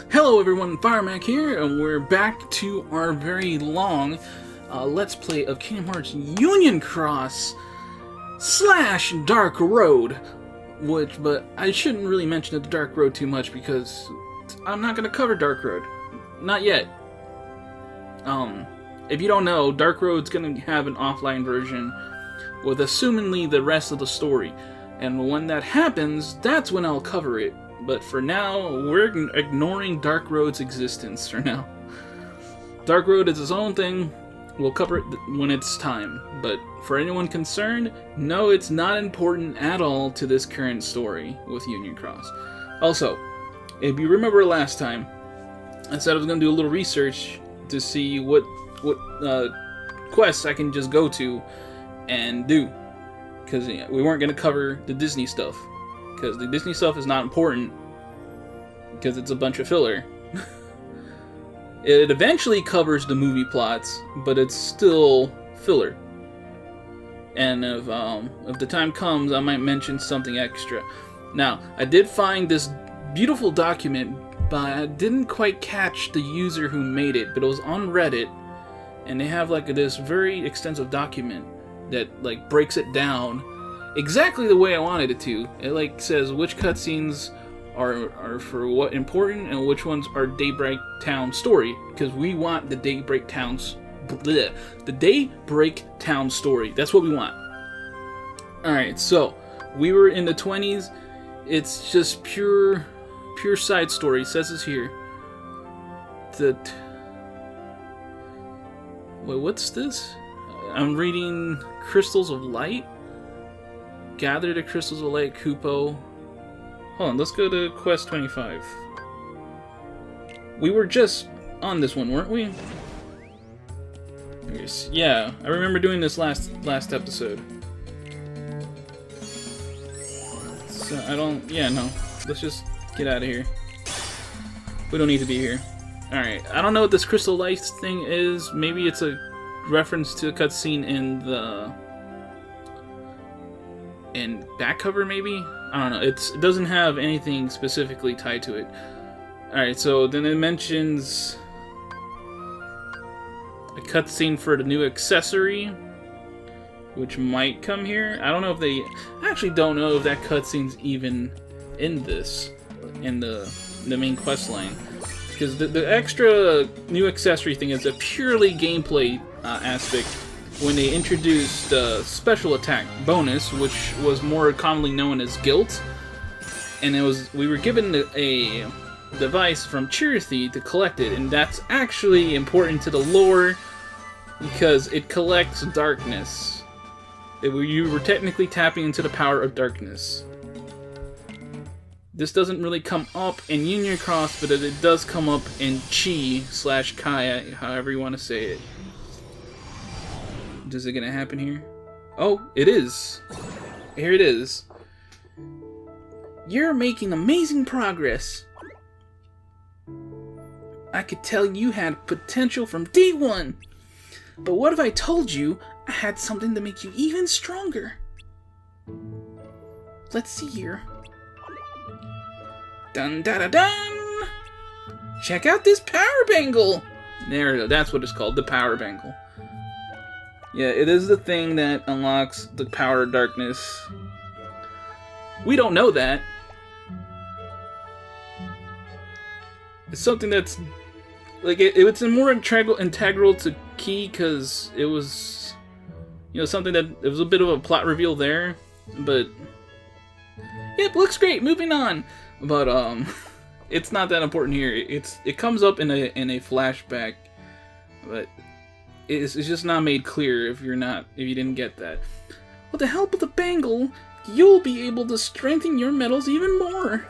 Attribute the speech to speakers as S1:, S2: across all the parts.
S1: Hello everyone, Firemac here, and we're back to our very long Let's Play of Kingdom Hearts Union Cross / Dark Road. But I shouldn't really mention the Dark Road too much because I'm not going to cover Dark Road. Not yet. If you don't know, Dark Road's going to have an offline version with assumingly the rest of the story. And when that happens, that's when I'll cover it. But for now, we're ignoring Dark Road's existence for now. Dark Road is its own thing. We'll cover it when it's time. But for anyone concerned, no, it's not important at all to this current story with Union Cross. Also, if you remember last time, I said I was going to do a little research to see what quests I can just go to and do. Because we weren't going to cover the Disney stuff. Because the Disney stuff is not important. Because it's a bunch of filler. It eventually covers the movie plots, but it's still filler. And if the time comes, I might mention something extra. Now, I did find this beautiful document, but I didn't quite catch the user who made it. But it was on Reddit, and they have like this very extensive document that like breaks it down exactly the way I wanted it to. It like says which cutscenes are for what important and which ones are Daybreak Town story, because we want the Daybreak Town story. That's what we want. Alright, so we were in the 20s. It's just pure side story. It says this here. That wait, what's this? I'm reading Crystals of Light. Gather the Crystals of Light, Kupo. Hold on, let's go to Quest 25. We were just on this one, weren't we? Yeah, I remember doing this last episode. So no. Let's just get out of here. We don't need to be here. Alright, I don't know what this Crystal Light thing is. Maybe it's a reference to a cutscene in the back cover, maybe? I don't know. It doesn't have anything specifically tied to it. Alright, so then it mentions a cutscene for the new accessory, which might come here. I don't know if I actually don't know if that cutscene's even in this, in the main quest line. Because the extra new accessory thing is a purely gameplay aspect. When they introduced the special attack bonus, which was more commonly known as guilt, and we were given a device from Chirithy to collect it, and that's actually important to the lore because it collects darkness. You were technically tapping into the power of darkness. This doesn't really come up in Union Cross, but it does come up in Chi/Kaya, however you want to say it. Is it gonna happen here? Oh, it is. Here it is. You're making amazing progress. I could tell you had potential from day one. But what if I told you I had something to make you even stronger? Let's see here. Dun da da dun! Check out this power bangle! There it is. That's what it's called, the power bangle. Yeah, it is the thing that unlocks the power of darkness. We don't know that. It's something that's like it's more integral to Key because it was, something that it was a bit of a plot reveal there. But yep, looks great. Moving on. But it's not that important here. It comes up in a flashback, but it's just not made clear if you didn't get that. With the help of the bangle, you'll be able to strengthen your medals even more.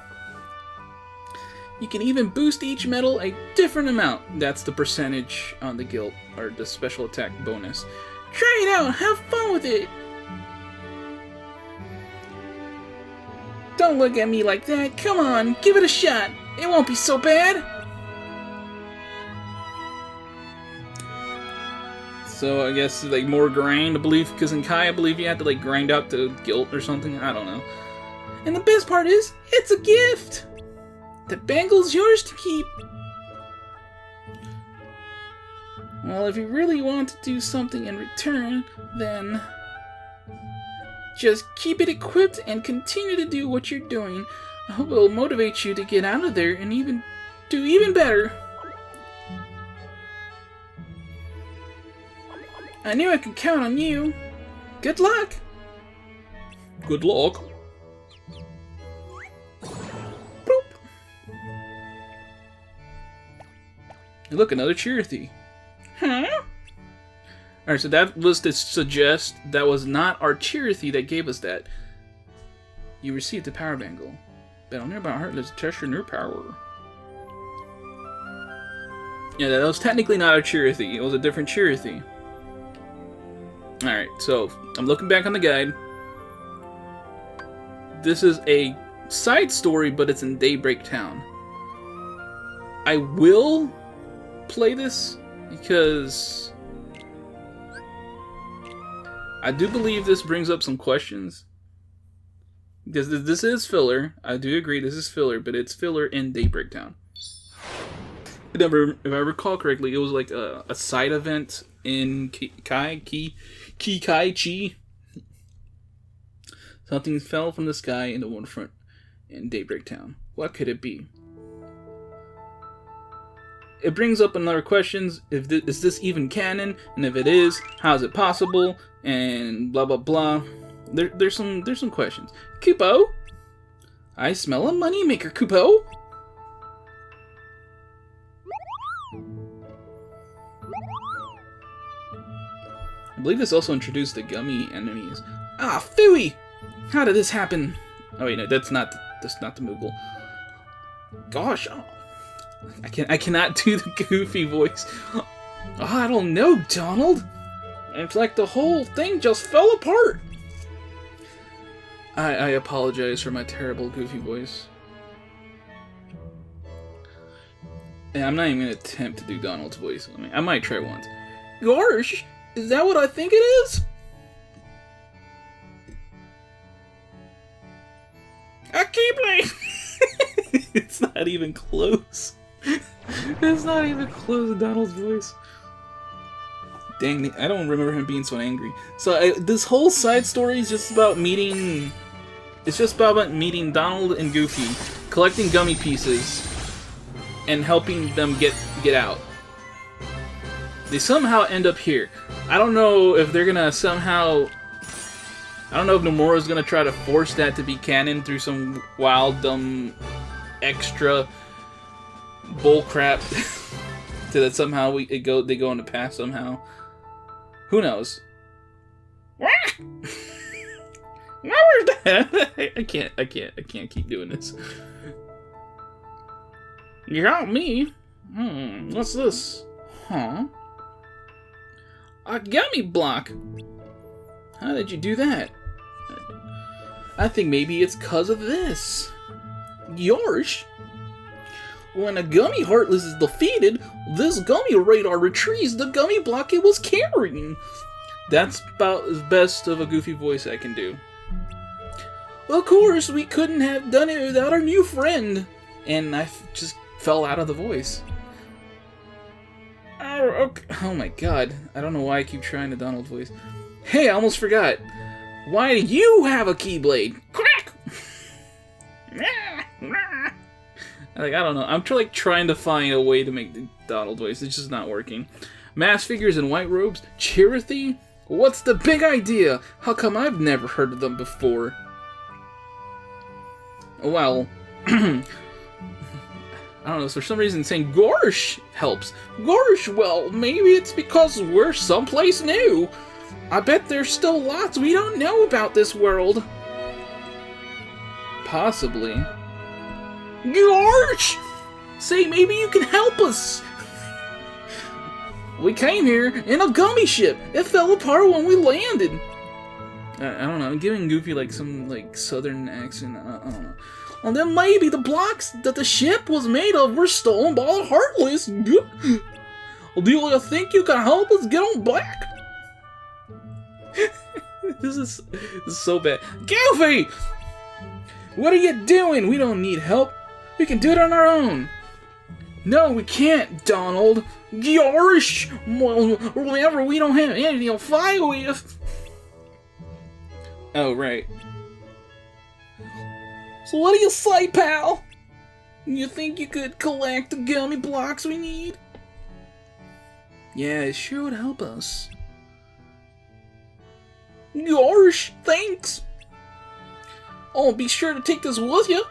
S1: You can even boost each medal a different amount. That's the percentage on the guild, or the special attack bonus. Try it out, have fun with it! Don't look at me like that, come on, give it a shot. It won't be so bad. So I guess like more grind, I believe, because in Kai I believe you had to like grind out the guilt or something. I don't know. And the best part is, it's a gift. The bangle's yours to keep. Well, if you really want to do something in return, then just keep it equipped and continue to do what you're doing. I hope it'll motivate you to get out of there and do even better. I knew I could count on you. Good luck. Good luck. Boop. Look, another Chirithy. Huh? Alright, so that was to suggest that was not our Chirithy that gave us that. You received the power bangle. Bet on nearby Heartless to test your new power. Yeah, that was technically not our Chirithy. It was a different Chirithy. Alright, so I'm looking back on the guide. This is a side story, but it's in Daybreak Town. I will play this because I do believe this brings up some questions. Because this is filler. I do agree this is filler, but it's filler in Daybreak Town. If I recall correctly, it was like a side event in Kikaichi. Something fell from the sky in the waterfront in Daybreak Town. What could it be? It brings up another questions. Is this even canon? And if it is, how is it possible? And blah blah blah. There's some questions. Kupo? I smell a moneymaker, Kupo. I believe this also introduced the gummy enemies. Ah, phooey! How did this happen? Oh wait, no, that's not the Moogle. Gosh, oh, I cannot do the goofy voice. Oh, I don't know, Donald. It's like the whole thing just fell apart. I apologize for my terrible goofy voice. And I'm not even gonna attempt to do Donald's voice. I mean, I might try once. Gosh, is that what I think it is? A Keyblade! It's not even close. It's not even close to Donald's voice. Dang, I don't remember him being so angry. So this whole side story is just about meeting... It's just about meeting Donald and Goofy, collecting gummy pieces, and helping them get out. They somehow end up here. I don't know if they're gonna somehow... I don't know if Nomura's gonna try to force that to be canon through some wild, dumb, extra bullcrap, so that somehow they go in the past somehow. Who knows? Where's that? I can't keep doing this. You got me. What's this? Huh? A gummy block. How did you do that? I think maybe it's 'cause of this. Yours? When a gummy Heartless is defeated, this gummy radar retrieves the gummy block it was carrying. That's about as best of a goofy voice I can do. Of course, we couldn't have done it without our new friend. And I just fell out of the voice. Oh my god. I don't know why I keep trying the Donald voice. Hey, I almost forgot. Why do you have a Keyblade? Crack! Like, I don't know. I'm trying to find a way to make the Donald voice. It's just not working. Mass figures in white robes? Chirithy? What's the big idea? How come I've never heard of them before? Well, I don't know, for some reason saying Gorsh helps. Gorsh, well, maybe it's because we're someplace new. I bet there's still lots we don't know about this world. Possibly. Gorsh! Say, maybe you can help us. We came here in a gummy ship. It fell apart when we landed. I don't know, I'm giving Goofy like some southern accent. I don't know. Well, then maybe the blocks that the ship was made of were stolen by the Heartless. Well, do you think you can help us get on back? This is so bad. Goofy! What are you doing? We don't need help. We can do it on our own. No, we can't, Donald. Gosh, whatever, we don't have anything to fight with. Oh, right. So what do you say, pal? You think you could collect the gummy blocks we need? Yeah, it sure would help us. Gosh, thanks. Oh, be sure to take this with you.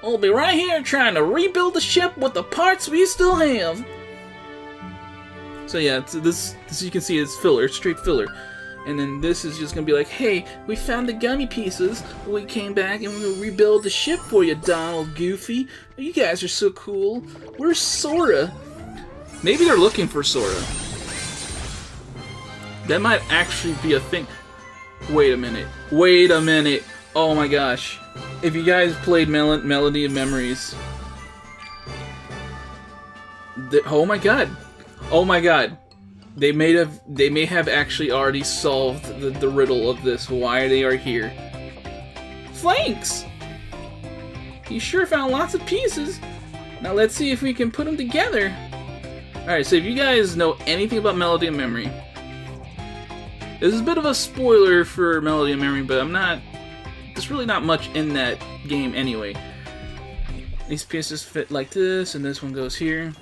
S1: I'll be right here trying to rebuild the ship with the parts we still have. So yeah, this you can see is filler, straight filler. And then this is just gonna be like, hey, we found the gummy pieces. We came back and we'll rebuild the ship for you, Donald, Goofy. You guys are so cool. Where's Sora? Maybe they're looking for Sora. That might actually be a thing. Wait a minute. Wait a minute. Oh my gosh. If you guys played Melody of Memories... oh my god. Oh my god. They may have actually already solved the riddle of this, why they are here. Thanks! You sure found lots of pieces. Now let's see if we can put them together. Alright, so if you guys know anything about Melody of Memory... this is a bit of a spoiler for Melody of Memory, but there's really not much in that game anyway. These pieces fit like this, and this one goes here.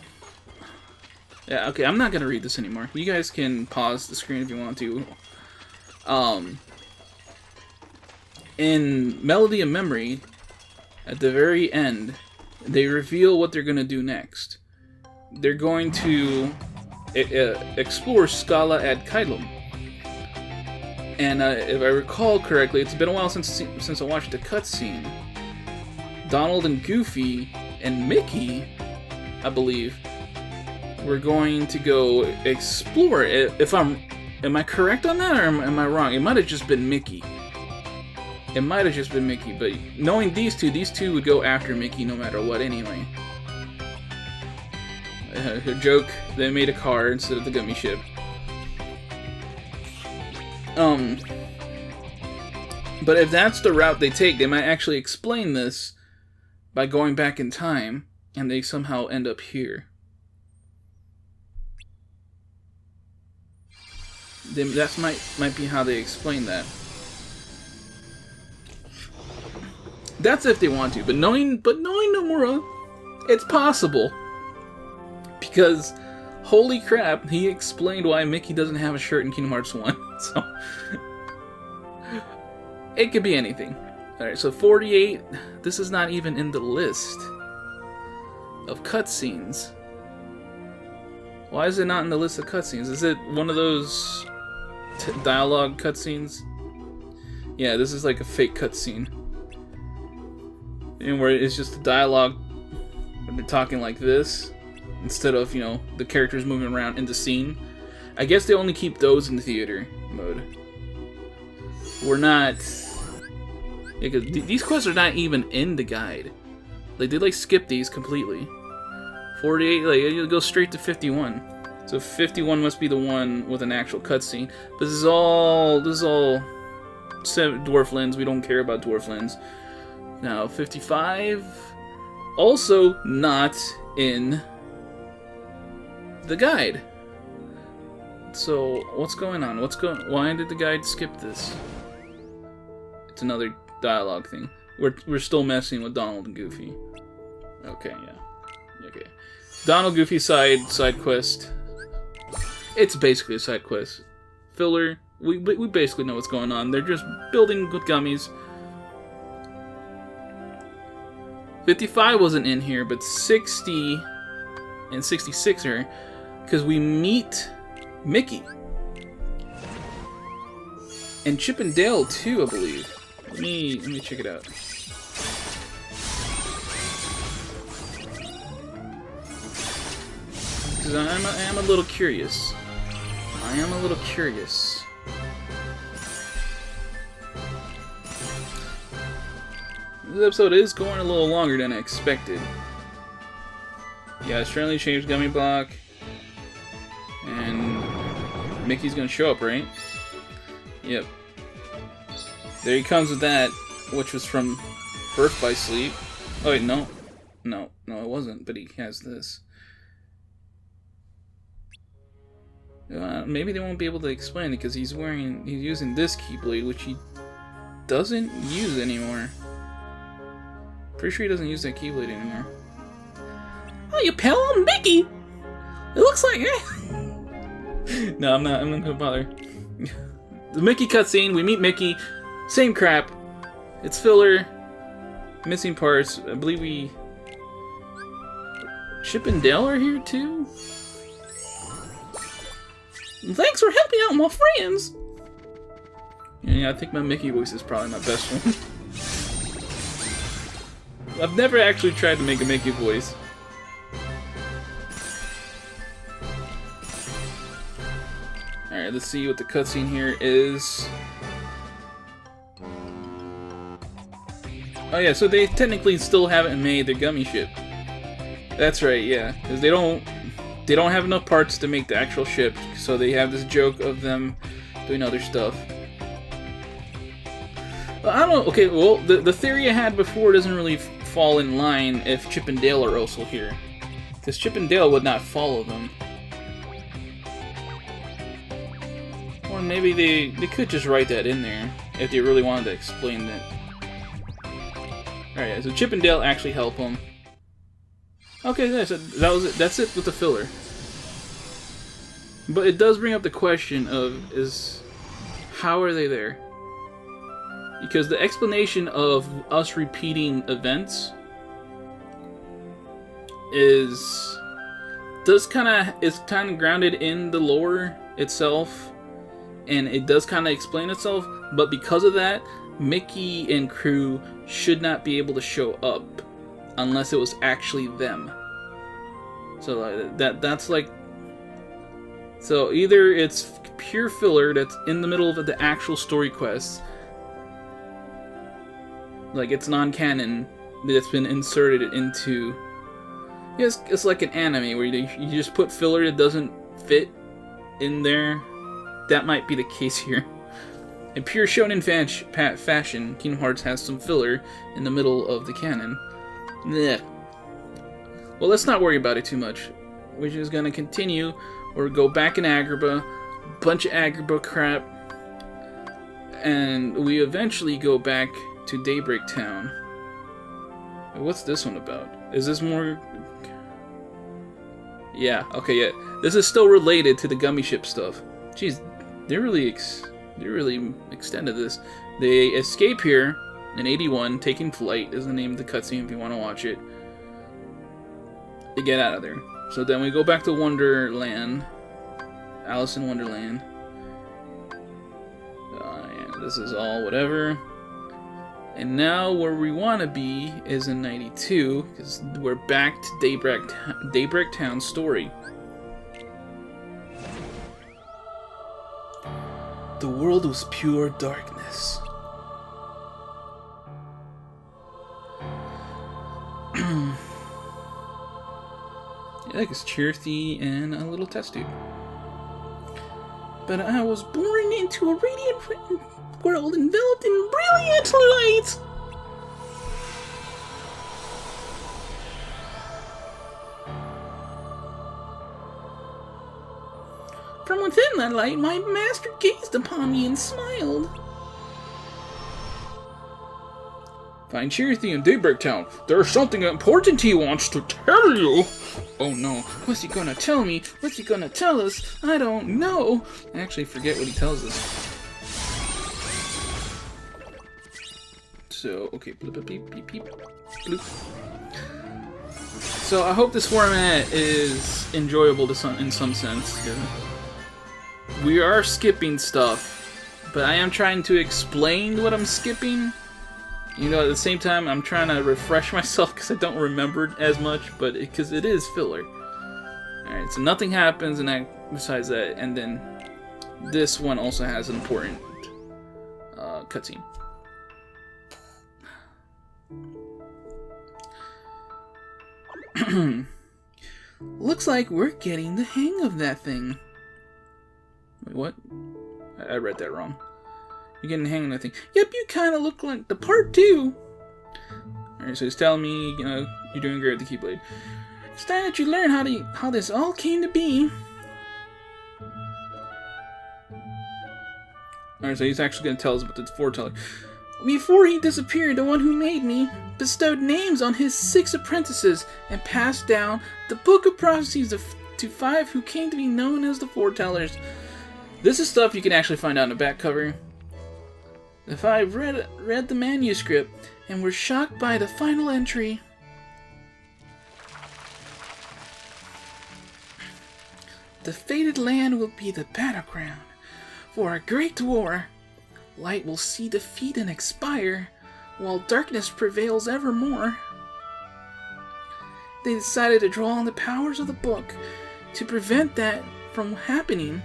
S1: Yeah, okay, I'm not gonna read this anymore. You guys can pause the screen if you want to. In Melody of Memory, at the very end, they reveal what they're gonna do next. They're going to explore Scala ad Caelum. And if I recall correctly, it's been a while since I watched the cutscene. Donald and Goofy and Mickey, I believe, we're going to go explore it. Am I correct on that, or am I wrong? It might have just been Mickey. It might have just been Mickey, but knowing these two would go after Mickey no matter what anyway. A joke, they made a car instead of the gummy ship. But if that's the route they take, they might actually explain this by going back in time, and they somehow end up here. That might be how they explain that. That's if they want to, but knowing Nomura, it's possible. Because, holy crap, he explained why Mickey doesn't have a shirt in Kingdom Hearts 1, so... it could be anything. Alright, so 48, this is not even in the list of cutscenes. Why is it not in the list of cutscenes? Is it one of those dialogue cutscenes? Yeah, this is like a fake cutscene. And where it's just a dialogue, and they're talking like this, instead of, you know, the characters moving around in the scene. I guess they only keep those in the theater mode. We're not... yeah, cause these quests are not even in the guide. Like, they, like, skip these completely. 48, like, you go straight to 51. So 51 must be the one with an actual cutscene. This is all Dwarflands. We don't care about Dwarflands. Now, 55, also not in the guide. So, what's going on? Why did the guide skip this? It's another dialogue thing. We're still messing with Donald and Goofy. Okay, yeah. Okay. Donald Goofy side quest. It's basically a side quest. Filler. We basically know what's going on. They're just building with gummies. 55 wasn't in here, but 60 and 66 are, because we meet Mickey. And Chip and Dale too, I believe. Let me check it out. Because I am a little curious. I am a little curious. This episode is going a little longer than I expected. Yeah, it's friendly changed gummy block. And Mickey's gonna show up, right? Yep. There he comes with that, which was from Birth by Sleep. Oh wait, no, it wasn't. But he has this. Maybe they won't be able to explain it because he's using this Keyblade, which he doesn't use anymore. Pretty sure he doesn't use that Keyblade anymore. Oh, you pal, I'm Mickey. It looks like No, I'm not gonna bother. The Mickey cutscene. We meet Mickey. Same crap. It's filler. Missing parts. I believe we. Chip and Dale are here too. Thanks for helping out my friends! Yeah, I think my Mickey voice is probably my best one. I've never actually tried to make a Mickey voice. Alright, let's see what the cutscene here is. Oh yeah, so they technically still haven't made their gummy ship. That's right, yeah. Because they don't have enough parts to make the actual ship, so they have this joke of them doing other stuff. I don't know, okay, well, the theory I had before doesn't really fall in line if Chip and Dale are also here. Because Chip and Dale would not follow them. Or maybe they could just write that in there, if they really wanted to explain that. Alright, so Chip and Dale actually help them. Okay, that was it. That's it with the filler. But it does bring up the question of, how are they there? Because the explanation of us repeating events is kind of grounded in the lore itself, and it does kind of explain itself. But because of that, Mickey and crew should not be able to show up unless it was actually them. So that's like. So either it's pure filler that's in the middle of the actual story quests, like it's non-canon, that's been inserted into. Yeah, it's like an anime where you just put filler that doesn't fit in there. That might be the case here. In pure shonen fashion, Kingdom Hearts has some filler in the middle of the canon. Blech. Well, let's not worry about it too much. We're just gonna continue, or go back in Agrabah, bunch of Agrabah crap, and we eventually go back to Daybreak Town. What's this one about? Is this more? Yeah, okay, yeah. This is still related to the gummy ship stuff. Jeez, they really extended this. They escape here in 81. Taking Flight is the name of the cutscene if you want to watch it. They get out of there. So then we go back to Wonderland. Alice in Wonderland. Yeah, this is all whatever. And now where we want to be is in 92, because we're back to Daybreak Town story. The world was pure darkness. Yeah, it's Cherthy and a little test tube. But I was born into a radiant world enveloped in brilliant light. From within that light, my master gazed upon me and smiled. Find Cherthy in Daybreak Town. There's something important he wants to tell you. Oh no, what's he gonna tell me? What's he gonna tell us? I don't know. I actually forget what he tells us. So, okay, bloop, bloop, beep, beep, beep, bloop. So I hope this format is enjoyable in some sense. We are skipping stuff, but I am trying to explain what I'm skipping. You know, at the same time, I'm trying to refresh myself because I don't remember as much, but because it is filler. Alright, so nothing happens besides that, and then this one also has an important cutscene. Looks like we're getting the hang of that thing. Wait, what? I read that wrong. You're getting the hang of that thing. Yep, you kind of look like the part too. Alright, so he's telling me, you know, you're doing great with the Keyblade. It's time that you learn how this all came to be. Alright, so he's actually going to tell us about the foreteller. Before he disappeared, the one who made me bestowed names on his 6 apprentices and passed down the Book of Prophecies to 5 who came to be known as the Foretellers. This is stuff you can actually find out in the back cover. The 5 read the manuscript and were shocked by the final entry. The fated land will be the battleground for a great war. Light will see defeat and expire, while darkness prevails evermore. They decided to draw on the powers of the book to prevent that from happening.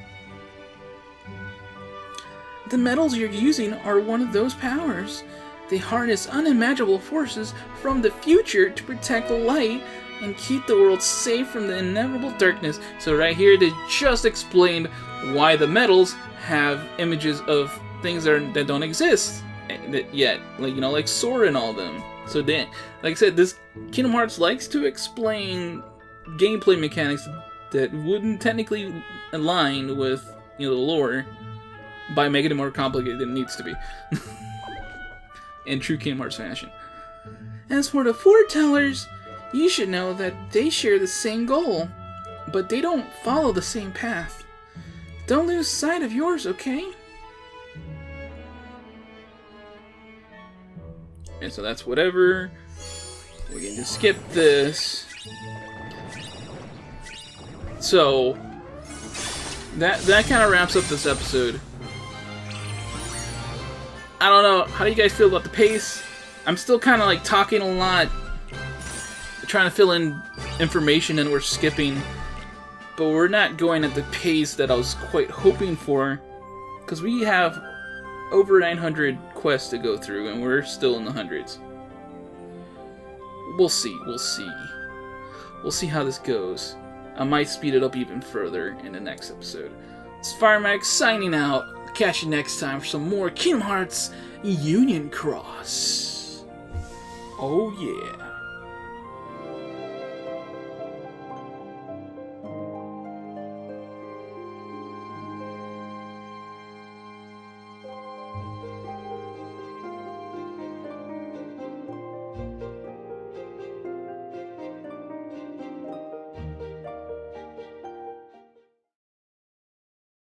S1: The metals you're using are one of those powers. They harness unimaginable forces from the future to protect the light and keep the world safe from the inevitable darkness. So right here they just explained why the metals have images of things that don't exist yet, like, you know, like Sora and all them. So then, like I said, this Kingdom Hearts likes to explain gameplay mechanics that wouldn't technically align with, you know, the lore by making it more complicated than it needs to be. In true Kingdom Hearts fashion. As for the Foretellers, you should know that they share the same goal, but they don't follow the same path. Don't lose sight of yours, okay? And so that's whatever. We can just skip this. So that kind of wraps up this episode. I don't know, how do you guys feel about the pace? I'm still kind of like talking a lot, trying to fill in information, and we're skipping, but we're not going at the pace that I was quite hoping for, because we have over 900 quests to go through, and we're still in the hundreds. We'll see. We'll see how this goes. I might speed it up even further in the next episode. It's Firemac signing out. Catch you next time for some more Kingdom Hearts Union Cross. Oh yeah.